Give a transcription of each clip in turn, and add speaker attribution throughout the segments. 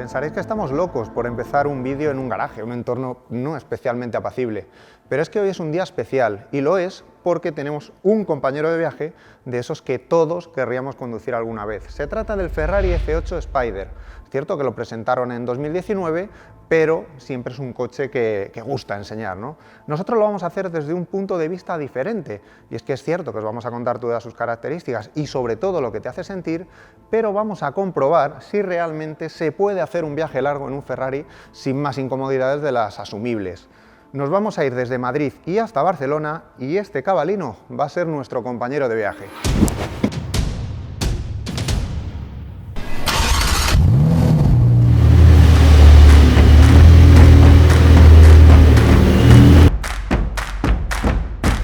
Speaker 1: pensaréis que estamos locos por empezar un vídeo en un garaje, un entorno no especialmente apacible. Pero es que hoy es un día especial, y lo es porque tenemos un compañero de viaje de esos que todos querríamos conducir alguna vez. Se trata del Ferrari F8 Spider. Es cierto que lo presentaron en 2019, pero siempre es un coche que gusta enseñar, ¿no? Nosotros lo vamos a hacer desde un punto de vista diferente, y es que es cierto que os vamos a contar todas sus características y sobre todo lo que te hace sentir, pero vamos a comprobar si realmente se puede hacer un viaje largo en un Ferrari sin más incomodidades de las asumibles. Nos vamos a ir desde Madrid y hasta Barcelona, y este cabalino va a ser nuestro compañero de viaje.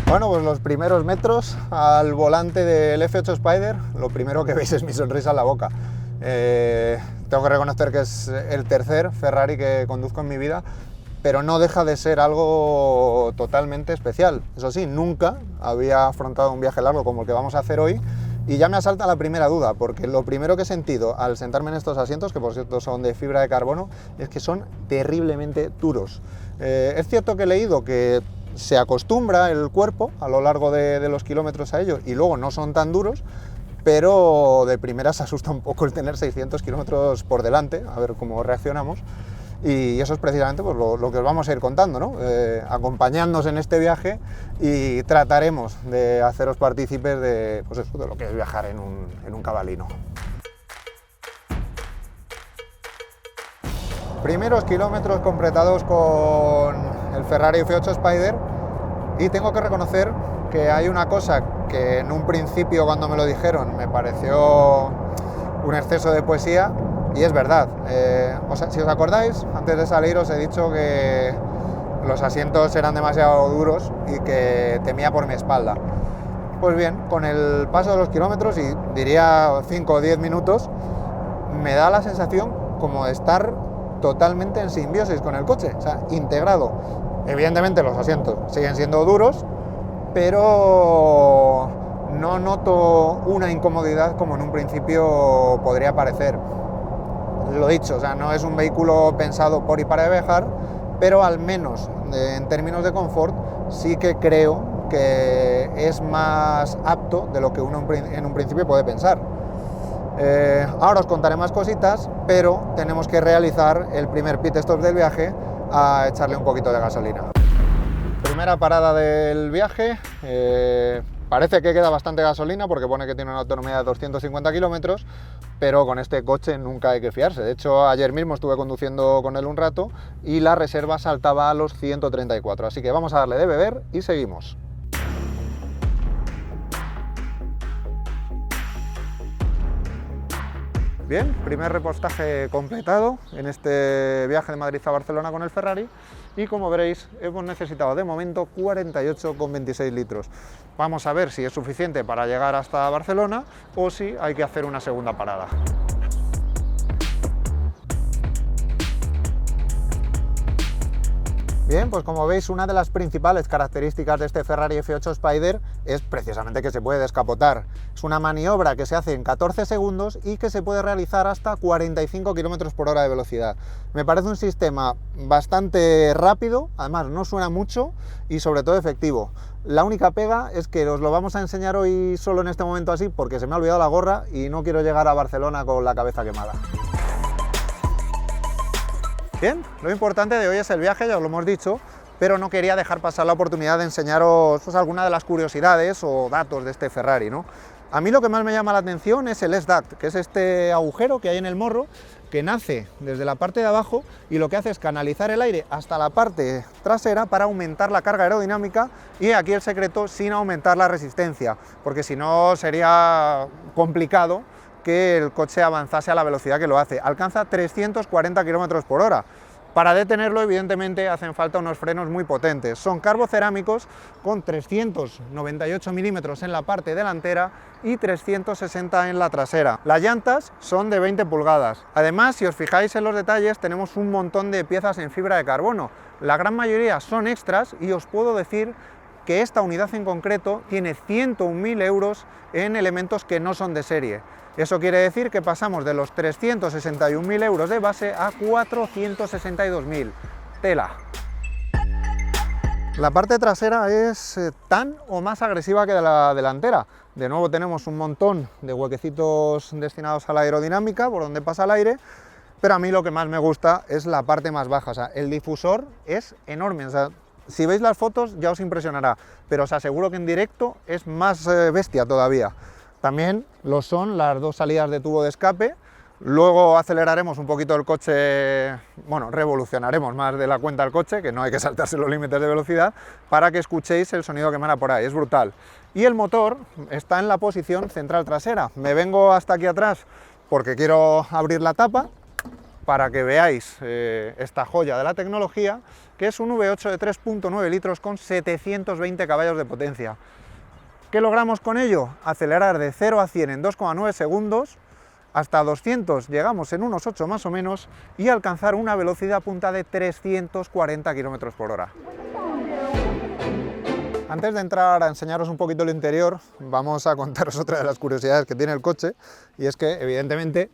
Speaker 1: Bueno, pues los primeros metros al volante del F8 Spider, lo primero que veis es mi sonrisa en la boca. Tengo que reconocer que es el tercer Ferrari que conduzco en mi vida, pero no deja de ser algo totalmente especial. Eso sí, nunca había afrontado un viaje largo como el que vamos a hacer hoy, y ya me asalta la primera duda, porque lo primero que he sentido al sentarme en estos asientos, que por cierto son de fibra de carbono, es que son terriblemente duros. Es cierto que he leído que se acostumbra el cuerpo a lo largo de los kilómetros a ello y luego no son tan duros, pero de primeras asusta un poco el tener 600 kilómetros por delante, a ver cómo reaccionamos. Y eso es precisamente pues, lo que os vamos a ir contando, ¿no? Acompañadnos en este viaje y trataremos de haceros partícipes de, pues eso, de lo que es viajar en un cabalino. Primeros kilómetros completados con el Ferrari F8 Spider, y tengo que reconocer que hay una cosa que en un principio cuando me lo dijeron me pareció un exceso de poesía, y es verdad. Si os acordáis, antes de salir os he dicho que los asientos eran demasiado duros y que temía por mi espalda. Pues bien, con el paso de los kilómetros, y diría 5 o 10 minutos, me da la sensación como de estar totalmente en simbiosis con el coche, o sea, integrado. Evidentemente los asientos siguen siendo duros, pero no noto una incomodidad como en un principio podría parecer. Lo dicho, o sea, no es un vehículo pensado por y para viajar, pero al menos en términos de confort sí que creo que es más apto de lo que uno en un principio puede pensar. Ahora os contaré más cositas, pero tenemos que realizar el primer pit stop del viaje a echarle un poquito de gasolina. Primera parada del viaje. Parece que queda bastante gasolina porque pone que tiene una autonomía de 250 kilómetros, pero con este coche nunca hay que fiarse. De hecho, ayer mismo estuve conduciendo con él un rato y la reserva saltaba a los 134, así que vamos a darle de beber y seguimos. Bien, primer repostaje completado en este viaje de Madrid a Barcelona con el Ferrari, y como veréis hemos necesitado de momento 48,26 litros. Vamos a ver si es suficiente para llegar hasta Barcelona o si hay que hacer una segunda parada. Bien, pues como veis, una de las principales características de este Ferrari F8 Spider es precisamente que se puede descapotar. Es una maniobra que se hace en 14 segundos y que se puede realizar hasta 45 km por hora de velocidad. Me parece un sistema bastante rápido, además no suena mucho y sobre todo efectivo. La única pega es que os lo vamos a enseñar hoy solo en este momento así porque se me ha olvidado la gorra y no quiero llegar a Barcelona con la cabeza quemada. Bien, lo importante de hoy es el viaje, ya os lo hemos dicho, pero no quería dejar pasar la oportunidad de enseñaros pues, alguna de las curiosidades o datos de este Ferrari, ¿no? A mí lo que más me llama la atención es el S-Duct, que es este agujero que hay en el morro, que nace desde la parte de abajo y lo que hace es canalizar el aire hasta la parte trasera para aumentar la carga aerodinámica, y aquí el secreto, sin aumentar la resistencia, porque si no sería complicado que el coche avanzase a la velocidad que lo hace. Alcanza 340 km por hora. Para detenerlo, evidentemente, hacen falta unos frenos muy potentes. Son carbocerámicos con 398 milímetros en la parte delantera y 360 en la trasera. Las llantas son de 20 pulgadas. Además, si os fijáis en los detalles, tenemos un montón de piezas en fibra de carbono. La gran mayoría son extras y os puedo decir que esta unidad en concreto tiene 101.000 euros en elementos que no son de serie. Eso quiere decir que pasamos de los 361.000 euros de base a 462.000. Tela. La parte trasera es tan o más agresiva que la delantera. De nuevo tenemos un montón de huequecitos destinados a la aerodinámica, por donde pasa el aire, pero a mí lo que más me gusta es la parte más baja. O sea, el difusor es enorme. O sea, si veis las fotos ya os impresionará, pero os aseguro que en directo es más bestia todavía. También lo son las dos salidas de tubo de escape. Luego aceleraremos un poquito el coche, bueno, revolucionaremos más de la cuenta el coche, que no hay que saltarse los límites de velocidad, para que escuchéis el sonido que emana por ahí, es brutal. Y el motor está en la posición central trasera. Me vengo hasta aquí atrás porque quiero abrir la tapa para que veáis esta joya de la tecnología, que es un V8 de 3.9 litros con 720 caballos de potencia. ¿Qué logramos con ello? Acelerar de 0 a 100 en 2,9 segundos, hasta 200 llegamos en unos 8 más o menos, y alcanzar una velocidad punta de 340 km por hora. Antes de entrar a enseñaros un poquito el interior, vamos a contaros otra de las curiosidades que tiene el coche, y es que evidentemente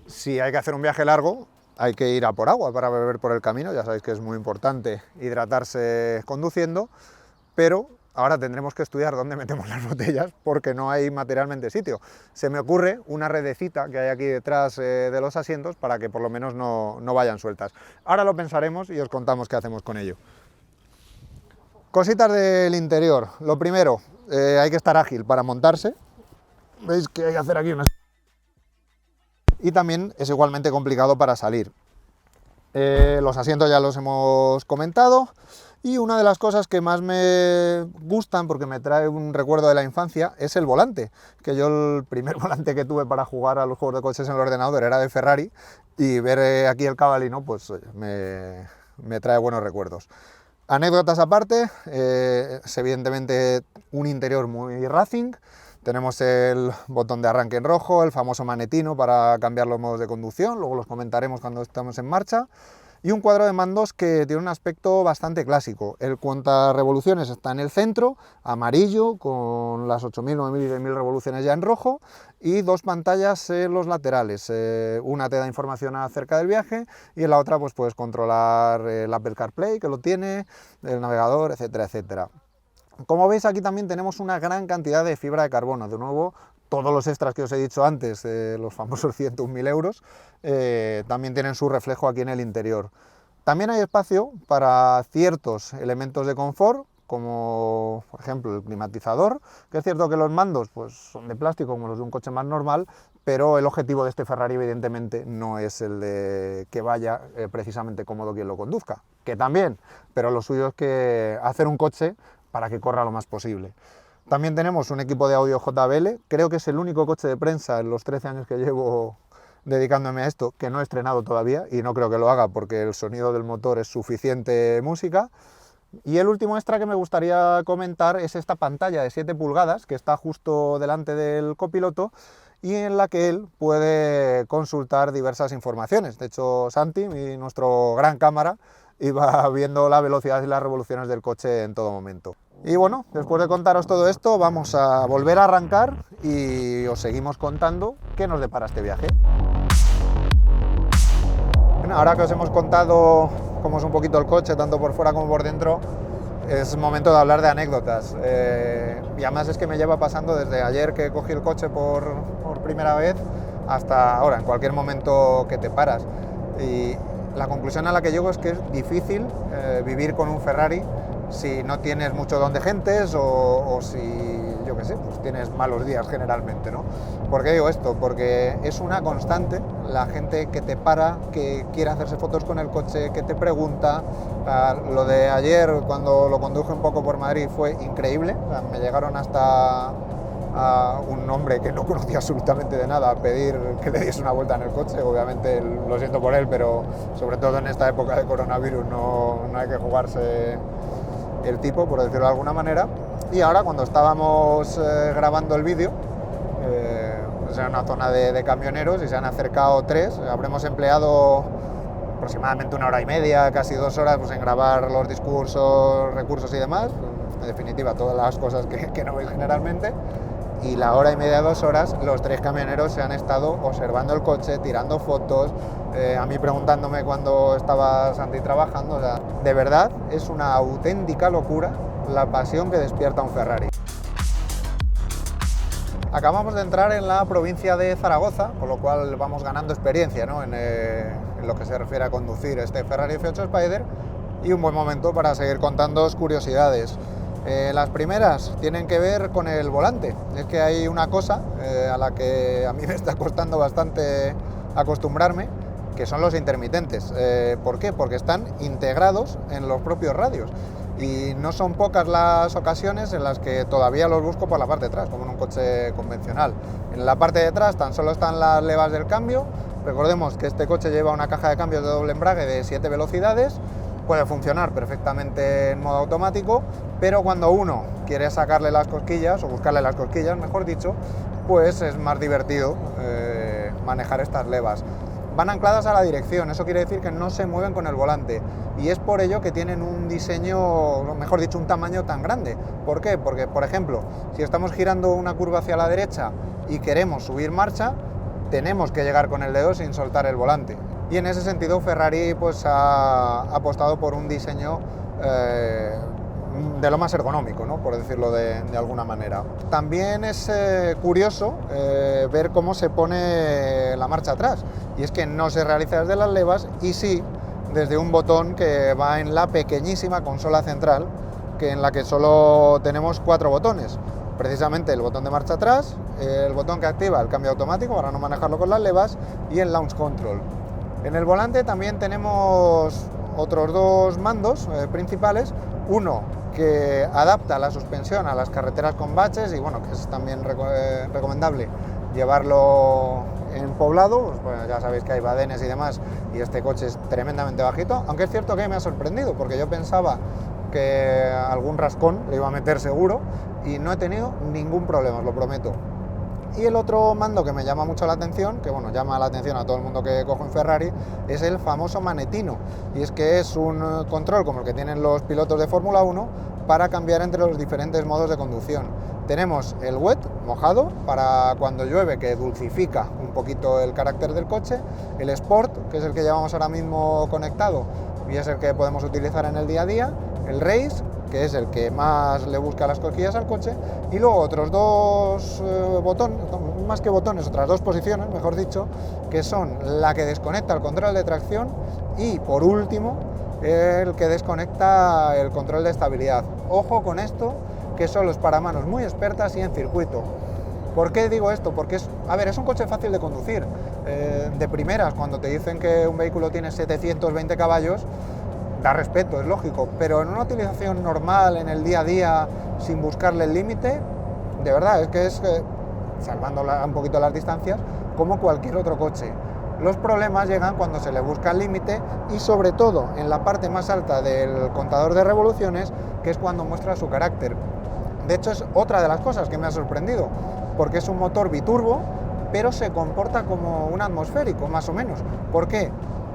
Speaker 1: si hay que hacer un viaje largo hay que ir a por agua para beber por el camino. Ya sabéis que es muy importante hidratarse conduciendo, pero ahora tendremos que estudiar dónde metemos las botellas porque no hay materialmente sitio. Se me ocurre una redecita que hay aquí detrás de los asientos para que por lo menos no vayan sueltas. Ahora lo pensaremos y os contamos qué hacemos con ello. Cositas del interior. Lo primero, hay que estar ágil para montarse. Veis que hay que hacer aquí unas... Y también es igualmente complicado para salir. Los asientos ya los hemos comentado. Y una de las cosas que más me gustan, porque me trae un recuerdo de la infancia, es el volante. Que yo el primer volante que tuve para jugar a los juegos de coches en el ordenador era de Ferrari, y ver aquí el Cavallino pues me trae buenos recuerdos. Anécdotas aparte, es evidentemente un interior muy racing. Tenemos el botón de arranque en rojo, el famoso manetino para cambiar los modos de conducción, luego los comentaremos cuando estamos en marcha. Y un cuadro de mandos que tiene un aspecto bastante clásico. El cuentarevoluciones está en el centro, amarillo, con las 8.000, 9.000 y 10.000 revoluciones ya en rojo, y dos pantallas en los laterales. Una te da información acerca del viaje y en la otra pues puedes controlar el Apple CarPlay, que lo tiene, el navegador, etcétera, etcétera. Como veis, aquí también tenemos una gran cantidad de fibra de carbono. De nuevo, todos los extras que os he dicho antes, los famosos 101.000 euros, también tienen su reflejo aquí en el interior. También hay espacio para ciertos elementos de confort, como por ejemplo el climatizador, que es cierto que los mandos pues, son de plástico como los de un coche más normal, pero el objetivo de este Ferrari evidentemente no es el de que vaya precisamente cómodo quien lo conduzca, que también, pero lo suyo es que hacer un coche para que corra lo más posible. También tenemos un equipo de audio JBL, creo que es el único coche de prensa en los 13 años que llevo dedicándome a esto que no he estrenado todavía, y no creo que lo haga porque el sonido del motor es suficiente música. Y el último extra que me gustaría comentar es esta pantalla de 7 pulgadas que está justo delante del copiloto y en la que él puede consultar diversas informaciones. De hecho, Santi, nuestro gran cámara, iba viendo la velocidad y las revoluciones del coche en todo momento. Y bueno, después de contaros todo esto, vamos a volver a arrancar y os seguimos contando qué nos depara este viaje. Bueno, ahora que os hemos contado cómo es un poquito el coche, tanto por fuera como por dentro, es momento de hablar de anécdotas. Y además es que me lleva pasando desde ayer que cogí el coche por primera vez hasta ahora, en cualquier momento que te paras. Y la conclusión a la que llego es que es difícil vivir con un Ferrari si no tienes mucho don de gentes o si, yo qué sé, pues tienes malos días generalmente, ¿no? ¿Por qué digo esto? Porque es una constante la gente que te para, que quiere hacerse fotos con el coche, que te pregunta. Lo de ayer, cuando lo conduje un poco por Madrid, fue increíble. O sea, me llegaron hasta a un hombre que no conocía absolutamente de nada a pedir que le diese una vuelta en el coche. Obviamente lo siento por él, pero sobre todo en esta época de coronavirus no hay que jugarse el tipo, por decirlo de alguna manera. Y ahora, cuando estábamos grabando el vídeo, pues era una zona de camioneros y se han acercado 3. Habremos empleado aproximadamente 1 hora y media, casi 2 horas, pues en grabar los discursos, recursos y demás. en definitiva todas las cosas que no veis generalmente, y la hora y media, 2 horas, los 3 camioneros se han estado observando el coche, tirando fotos, a mí preguntándome cuándo estaba Santi trabajando. O sea, de verdad es una auténtica locura la pasión que despierta un Ferrari. Acabamos de entrar en la provincia de Zaragoza, con lo cual vamos ganando experiencia, ¿no? en lo que se refiere a conducir este Ferrari F8 Spider, y un buen momento para seguir contándoos curiosidades. Las primeras tienen que ver con el volante. Es que hay una cosa a la que a mí me está costando bastante acostumbrarme, que son los intermitentes. ¿Por qué? Porque están integrados en los propios radios. Y no son pocas las ocasiones en las que todavía los busco por la parte de atrás, como en un coche convencional. En la parte de atrás tan solo están las levas del cambio. Recordemos que este coche lleva una caja de cambios de doble embrague de 7 velocidades, puede funcionar perfectamente en modo automático, pero cuando uno quiere sacarle las cosquillas, o buscarle las cosquillas, mejor dicho, pues es más divertido manejar estas levas. Van ancladas a la dirección, eso quiere decir que no se mueven con el volante, y es por ello que tienen un diseño, mejor dicho, un tamaño tan grande. ¿Por qué? Porque, por ejemplo, si estamos girando una curva hacia la derecha y queremos subir marcha, tenemos que llegar con el dedo sin soltar el volante. Y en ese sentido Ferrari pues ha apostado por un diseño de lo más ergonómico, ¿no? Por decirlo de alguna manera. También es curioso ver cómo se pone la marcha atrás, y es que no se realiza desde las levas, y sí desde un botón que va en la pequeñísima consola central, en la que solo tenemos 4 botones. Precisamente el botón de marcha atrás, el botón que activa el cambio automático para no manejarlo con las levas, y el launch control. En el volante también tenemos otros 2 mandos principales, uno que adapta la suspensión a las carreteras con baches, y bueno, que es también recomendable llevarlo en poblado. Pues, bueno, ya sabéis que hay badenes y demás, y este coche es tremendamente bajito, aunque es cierto que me ha sorprendido, porque yo pensaba que algún rascón le iba a meter seguro, y no he tenido ningún problema, os lo prometo. Y el otro mando que me llama mucho la atención, que bueno, llama la atención a todo el mundo que coge un Ferrari, es el famoso manetino. Y es que es un control como el que tienen los pilotos de Fórmula 1 para cambiar entre los diferentes modos de conducción. Tenemos el wet, mojado, para cuando llueve, que dulcifica un poquito el carácter del coche. El sport, que es el que llevamos ahora mismo conectado y es el que podemos utilizar en el día a día. El race, que es el que más le busca las cosquillas al coche, y luego otros 2 botones, más que botones, otras 2 posiciones, mejor dicho, que son la que desconecta el control de tracción, y por último el que desconecta el control de estabilidad. Ojo con esto, que solo es para manos muy expertas y en circuito. ¿Por qué digo esto? Porque es un coche fácil de conducir. De primeras, cuando te dicen que un vehículo tiene 720 caballos, da respeto, es lógico, pero en una utilización normal, en el día a día, sin buscarle el límite, de verdad, salvando un poquito las distancias, como cualquier otro coche. Los problemas llegan cuando se le busca el límite, y sobre todo en la parte más alta del contador de revoluciones, que es cuando muestra su carácter. De hecho, es otra de las cosas que me ha sorprendido, porque es un motor biturbo, pero se comporta como un atmosférico, más o menos. ¿Por qué?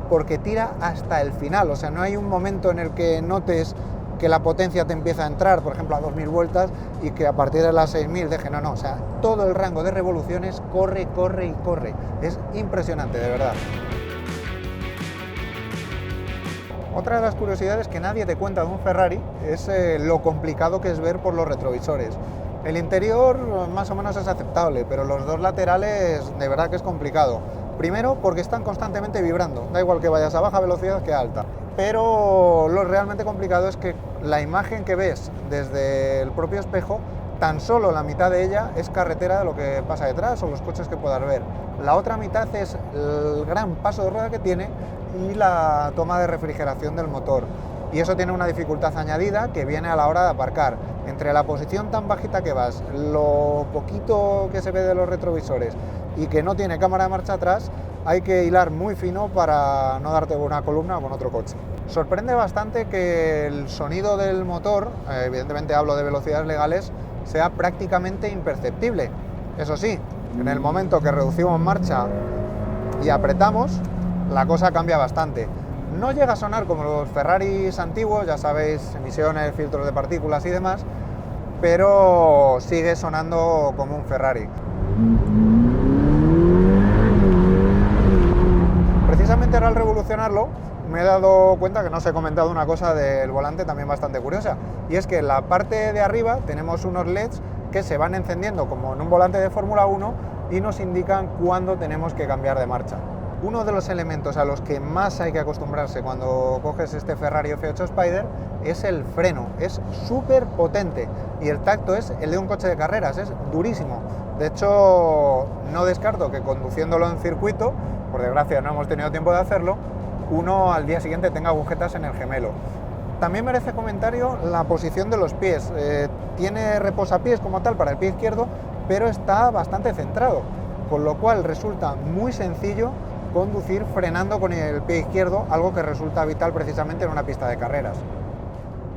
Speaker 1: Porque tira hasta el final, o sea, no hay un momento en el que notes que la potencia te empieza a entrar, por ejemplo, a 2000 vueltas, y que a partir de las 6000 deje, no, o sea, todo el rango de revoluciones corre, corre y corre. Es impresionante, de verdad. Otra de las curiosidades que nadie te cuenta de un Ferrari es lo complicado que es ver por los retrovisores. El interior más o menos es aceptable, pero los 2 laterales de verdad que es complicado. Primero, porque están constantemente vibrando, da igual que vayas a baja velocidad que a alta. Pero lo realmente complicado es que la imagen que ves desde el propio espejo, tan solo la mitad de ella es carretera de lo que pasa detrás o los coches que puedas ver. La otra mitad es el gran paso de rueda que tiene y la toma de refrigeración del motor. Y eso tiene una dificultad añadida que viene a la hora de aparcar. Entre la posición tan bajita que vas, lo poquito que se ve de los retrovisores y que no tiene cámara de marcha atrás, hay que hilar muy fino para no darte una columna con otro coche. Sorprende bastante que el sonido del motor, evidentemente hablo de velocidades legales, sea prácticamente imperceptible. Eso sí, en el momento que reducimos marcha y apretamos, la cosa cambia bastante. No llega a sonar como los Ferraris antiguos, ya sabéis, emisiones, filtros de partículas y demás, pero sigue sonando como un Ferrari. Precisamente ahora al revolucionarlo me he dado cuenta que no os he comentado una cosa del volante también bastante curiosa, y es que en la parte de arriba tenemos unos LEDs que se van encendiendo como en un volante de Fórmula 1 y nos indican cuándo tenemos que cambiar de marcha. Uno de los elementos a los que más hay que acostumbrarse cuando coges este Ferrari F8 Spider es el freno, es súper potente y el tacto es el de un coche de carreras, es durísimo. De hecho, no descarto que conduciéndolo en circuito, por desgracia no hemos tenido tiempo de hacerlo, uno al día siguiente tenga agujetas en el gemelo. También merece comentario la posición de los pies. Tiene reposapiés como tal para el pie izquierdo, pero está bastante centrado, con lo cual resulta muy sencillo conducir frenando con el pie izquierdo, algo que resulta vital precisamente en una pista de carreras.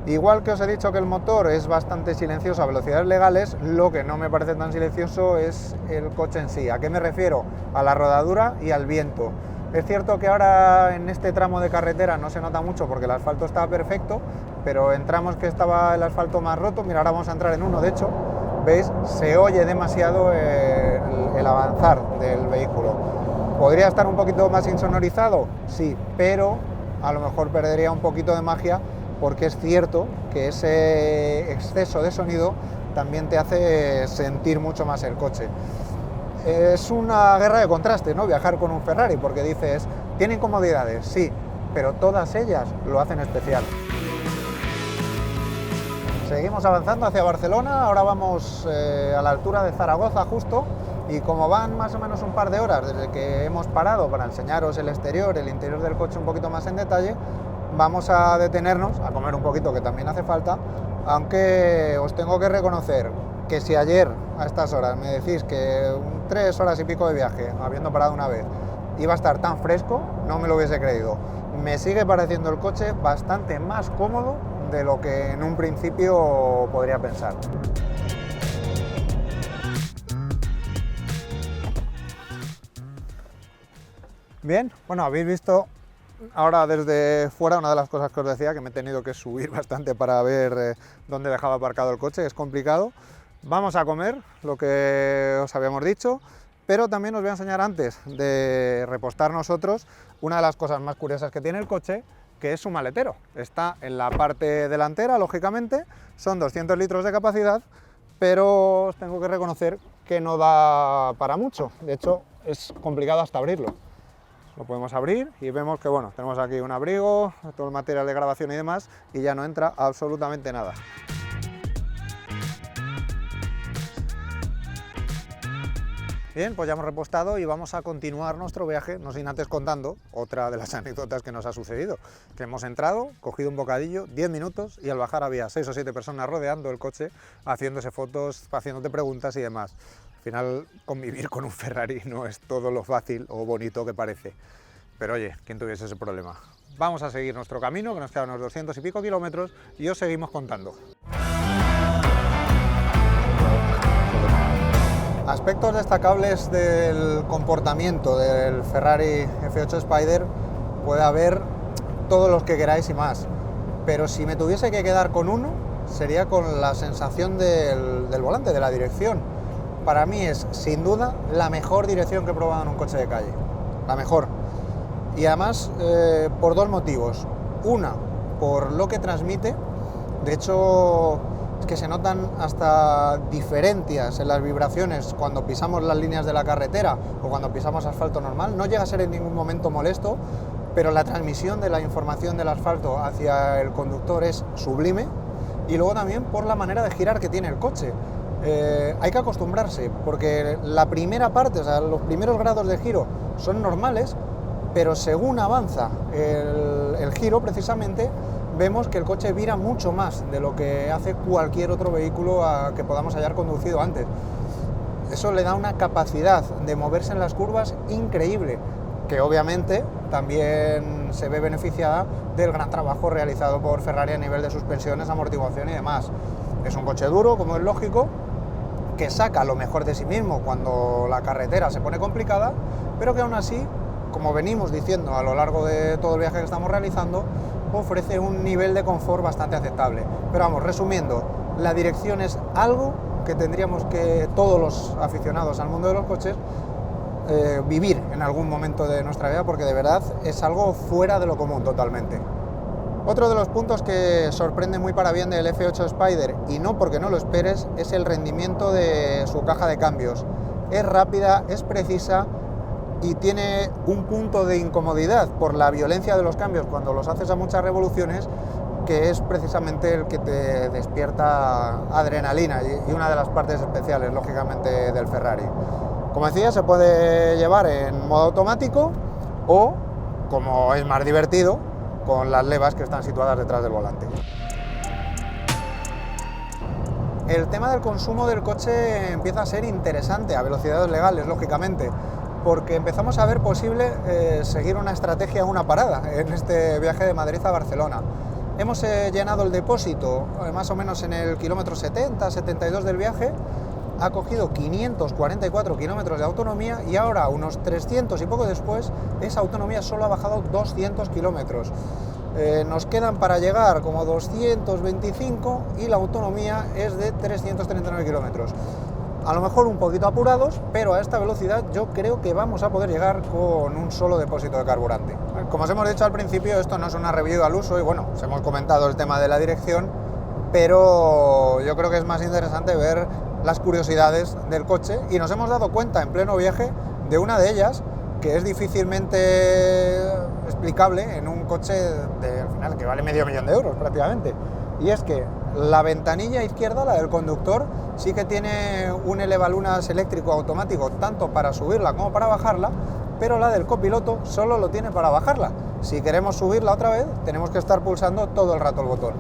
Speaker 1: Igual que os he dicho que el motor es bastante silencioso a velocidades legales, lo que no me parece tan silencioso es el coche en sí. ¿A qué me refiero? A la rodadura y al viento. Es cierto que ahora en este tramo de carretera no se nota mucho porque el asfalto está perfecto, pero en tramos que estaba el asfalto más roto, mira, ahora vamos a entrar en uno, de hecho, veis, se oye demasiado el avanzar del vehículo. ¿Podría estar un poquito más insonorizado? Sí, pero a lo mejor perdería un poquito de magia, porque es cierto que ese exceso de sonido también te hace sentir mucho más el coche. Es una guerra de contraste, ¿no? Viajar con un Ferrari, porque dices, ¿tienen comodidades? Sí, pero todas ellas lo hacen especial. Seguimos avanzando hacia Barcelona, ahora vamos a la altura de Zaragoza justo, y como van más o menos un par de horas desde que hemos parado para enseñaros el exterior, el interior del coche un poquito más en detalle, vamos a detenernos a comer un poquito, que también hace falta, aunque os tengo que reconocer que si ayer a estas horas me decís que 3 horas y pico de viaje, habiendo parado una vez, iba a estar tan fresco, no me lo hubiese creído. Me sigue pareciendo el coche bastante más cómodo de lo que en un principio podría pensar. Bien, bueno, habéis visto ahora desde fuera una de las cosas que os decía, que me he tenido que subir bastante para ver dónde dejaba aparcado el coche, es complicado. Vamos a comer lo que os habíamos dicho, pero también os voy a enseñar antes de repostar nosotros una de las cosas más curiosas que tiene el coche, que es su maletero. Está en la parte delantera, lógicamente, son 200 litros de capacidad, pero os tengo que reconocer que no da para mucho. De hecho, es complicado hasta abrirlo. Lo podemos abrir y vemos que bueno, tenemos aquí un abrigo, todo el material de grabación y demás, y ya no entra absolutamente nada. Bien, pues ya hemos repostado y vamos a continuar nuestro viaje, no sin antes contando otra de las anécdotas que nos ha sucedido, que hemos entrado, cogido un bocadillo, 10 minutos y al bajar había 6 o 7 personas rodeando el coche, haciéndose fotos, haciéndote preguntas y demás. Al final, convivir con un Ferrari no es todo lo fácil o bonito que parece. Pero oye, ¿quién tuviese ese problema? Vamos a seguir nuestro camino, que nos quedan unos 200 y pico kilómetros, y os seguimos contando. Aspectos destacables del comportamiento del Ferrari F8 Spider puede haber todos los que queráis y más. Pero si me tuviese que quedar con uno, sería con la sensación del volante, de la dirección. Para mí es, sin duda, la mejor dirección que he probado en un coche de calle. La mejor. Y además, por dos motivos. Una, por lo que transmite. De hecho, es que se notan hasta diferencias en las vibraciones cuando pisamos las líneas de la carretera o cuando pisamos asfalto normal. No llega a ser en ningún momento molesto, pero la transmisión de la información del asfalto hacia el conductor es sublime. Y luego también por la manera de girar que tiene el coche. Hay que acostumbrarse, porque la primera parte, o sea, los primeros grados de giro son normales, pero según avanza el giro precisamente, vemos que el coche vira mucho más de lo que hace cualquier otro vehículo que podamos hayar conducido antes. Eso le da una capacidad de moverse en las curvas increíble, que obviamente también se ve beneficiada del gran trabajo realizado por Ferrari a nivel de suspensiones, amortiguación y demás. Es un coche duro, como es lógico, que saca lo mejor de sí mismo cuando la carretera se pone complicada, pero que aún así como venimos diciendo a lo largo de todo el viaje que estamos realizando, ofrece un nivel de confort bastante aceptable. Pero vamos, resumiendo, la dirección es algo que tendríamos que todos los aficionados al mundo de los coches vivir en algún momento de nuestra vida, porque de verdad es algo fuera de lo común totalmente. Otro de los puntos que sorprende muy para bien del F8 Spider, y no porque no lo esperes, es el rendimiento de su caja de cambios. Es rápida, es precisa y tiene un punto de incomodidad por la violencia de los cambios cuando los haces a muchas revoluciones, que es precisamente el que te despierta adrenalina y una de las partes especiales, lógicamente, del Ferrari. Como decía, se puede llevar en modo automático o, como es más divertido, con las levas que están situadas detrás del volante. El tema del consumo del coche empieza a ser interesante a velocidades legales, lógicamente, porque empezamos a ver posible seguir una estrategia, una parada en este viaje de Madrid a Barcelona. Hemos llenado el depósito más o menos en el kilómetro 70, 72 del viaje, ha cogido 544 kilómetros de autonomía y ahora, unos 300 y poco después, esa autonomía solo ha bajado 200 kilómetros. Nos quedan para llegar como 225 y la autonomía es de 339 kilómetros. A lo mejor un poquito apurados, pero a esta velocidad yo creo que vamos a poder llegar con un solo depósito de carburante. Como os hemos dicho al principio, esto no es una review al uso y bueno, os hemos comentado el tema de la dirección, pero yo creo que es más interesante ver las curiosidades del coche y nos hemos dado cuenta en pleno viaje de una de ellas que es difícilmente explicable en un coche al final que vale medio millón de euros prácticamente, y es que la ventanilla izquierda, la del conductor, sí que tiene un elevalunas eléctrico automático tanto para subirla como para bajarla, pero la del copiloto solo lo tiene para bajarla. Si queremos subirla otra vez tenemos que estar pulsando todo el rato el botón.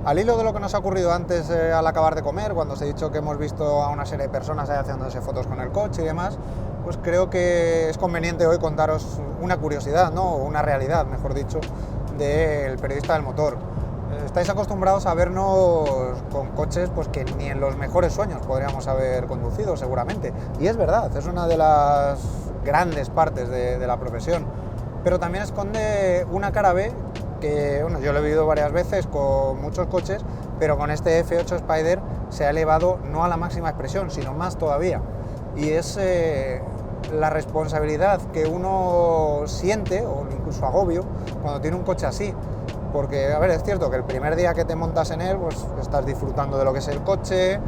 Speaker 1: Al hilo de lo que nos ha ocurrido antes al acabar de comer, cuando os he dicho que hemos visto a una serie de personas ahí haciéndose fotos con el coche y demás, pues creo que es conveniente hoy contaros una curiosidad, ¿no? Una realidad, mejor dicho, del periodista del motor. Estáis acostumbrados a vernos con coches pues que ni en los mejores sueños podríamos haber conducido seguramente, y es verdad, es una de las grandes partes de la profesión, pero también esconde una cara B que, bueno, yo lo he vivido varias veces con muchos coches, pero con este F8 Spider se ha elevado no a la máxima expresión, sino más todavía, y es la responsabilidad que uno siente, o incluso agobio, cuando tiene un coche así. Porque, a ver, es cierto que el primer día que te montas en él, pues estás disfrutando de lo que es el coche,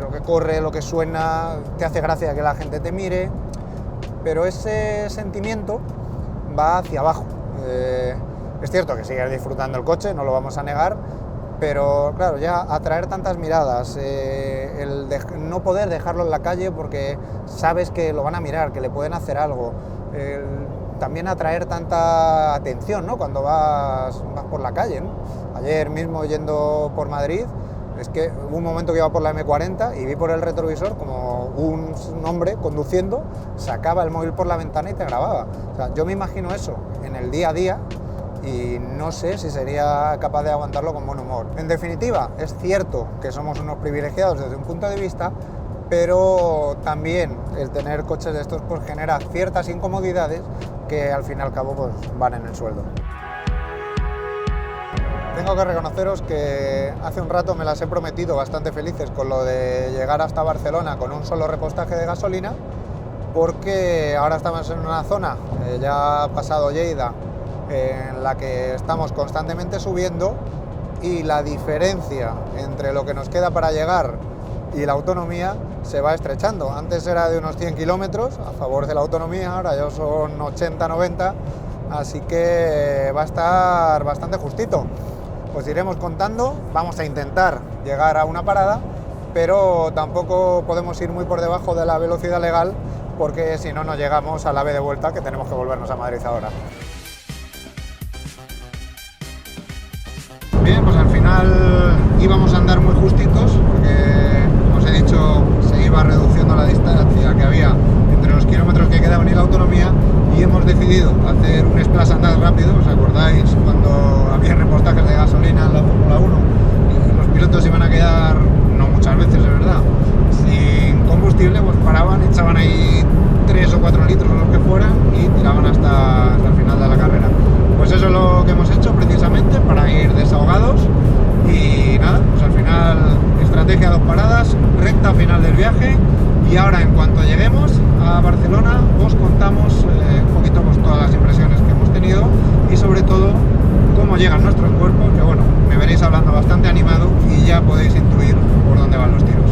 Speaker 1: lo que corre, lo que suena, te hace gracia que la gente te mire, pero ese sentimiento va hacia abajo. Es cierto que sigues disfrutando el coche, no lo vamos a negar, pero claro, ya atraer tantas miradas, no poder dejarlo en la calle porque sabes que lo van a mirar, que le pueden hacer algo, también atraer tanta atención, ¿no? Cuando vas por la calle, ¿no? Ayer mismo yendo por Madrid, es que hubo un momento que iba por la M40 y vi por el retrovisor como un hombre conduciendo sacaba el móvil por la ventana y te grababa. O sea, yo me imagino eso en el día a día y no sé si sería capaz de aguantarlo con buen humor. En definitiva, es cierto que somos unos privilegiados desde un punto de vista, pero también el tener coches de estos pues genera ciertas incomodidades que al fin y al cabo pues van en el sueldo. Tengo que reconoceros que hace un rato me las he prometido bastante felices con lo de llegar hasta Barcelona con un solo repostaje de gasolina, porque ahora estamos en una zona, ya ha pasado Lleida, en la que estamos constantemente subiendo, y la diferencia entre lo que nos queda para llegar y la autonomía se va estrechando. Antes era de unos 100 kilómetros a favor de la autonomía, ahora ya son 80-90, así que va a estar bastante justito. Os iremos contando, vamos a intentar llegar a una parada, pero tampoco podemos ir muy por debajo de la velocidad legal, porque si no, no llegamos a la AVE de vuelta, que tenemos que volvernos a Madrid ahora. Bien, pues al final íbamos a andar muy justitos, porque, como os he dicho, se iba reduciendo la distancia que había entre los kilómetros que quedaban y la autonomía, y hemos decidido hacer un splash and dash rápido. ¿Os acordáis cuando había repostajes de gasolina en la Fórmula 1 y los pilotos iban a quedar, no muchas veces de verdad, sin combustible? Pues paraban, echaban ahí 3 o 4 litros o lo que fuera y tiraban preparadas, recta final del viaje, y ahora en cuanto lleguemos a Barcelona os contamos un poquito pues, todas las impresiones que hemos tenido y sobre todo cómo llegan nuestros cuerpos, que bueno, me veréis hablando bastante animado y ya podéis intuir por dónde van los tiros.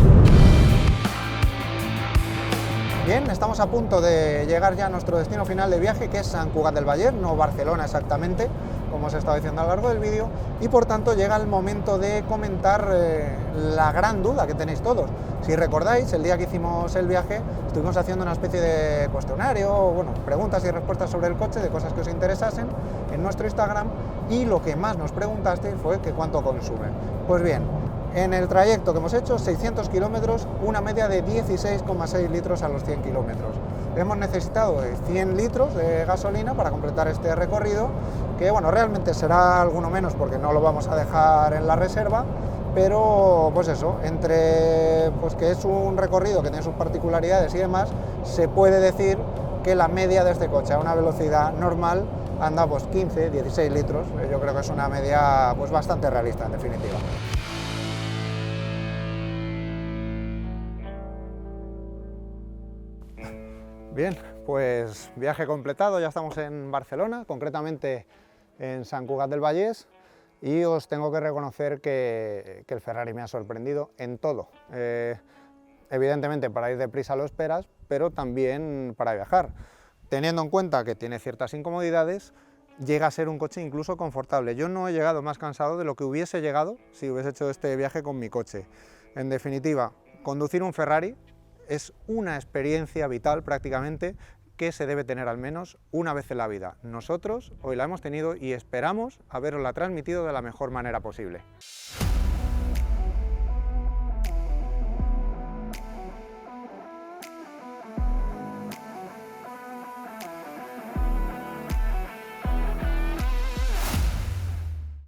Speaker 1: Bien, estamos a punto de llegar ya a nuestro destino final de viaje, que es Sant Cugat del Vallès, no Barcelona exactamente, como os he estado diciendo a lo largo del vídeo, y por tanto llega el momento de comentar la gran duda que tenéis todos. Si recordáis, el día que hicimos el viaje estuvimos haciendo una especie de cuestionario, bueno, preguntas y respuestas sobre el coche, de cosas que os interesasen en nuestro Instagram, y lo que más nos preguntasteis fue que cuánto consume. Pues bien, en el trayecto que hemos hecho, 600 kilómetros, una media de 16,6 litros a los 100 kilómetros. Hemos necesitado 100 litros de gasolina para completar este recorrido, que bueno, realmente será alguno menos porque no lo vamos a dejar en la reserva, pero pues eso, entre pues que es un recorrido que tiene sus particularidades y demás, se puede decir que la media de este coche a una velocidad normal anda pues 15, 16 litros. Yo creo que es una media pues bastante realista en definitiva. Bien, pues viaje completado, ya estamos en Barcelona, concretamente en Sant Cugat del Vallès, y os tengo que reconocer que el Ferrari me ha sorprendido en todo. Evidentemente para ir deprisa lo esperas, pero también para viajar. Teniendo en cuenta que tiene ciertas incomodidades, llega a ser un coche incluso confortable. Yo no he llegado más cansado de lo que hubiese llegado si hubiese hecho este viaje con mi coche. En definitiva, conducir un Ferrari es una experiencia vital prácticamente que se debe tener al menos una vez en la vida. Nosotros hoy la hemos tenido y esperamos haberosla transmitido de la mejor manera posible.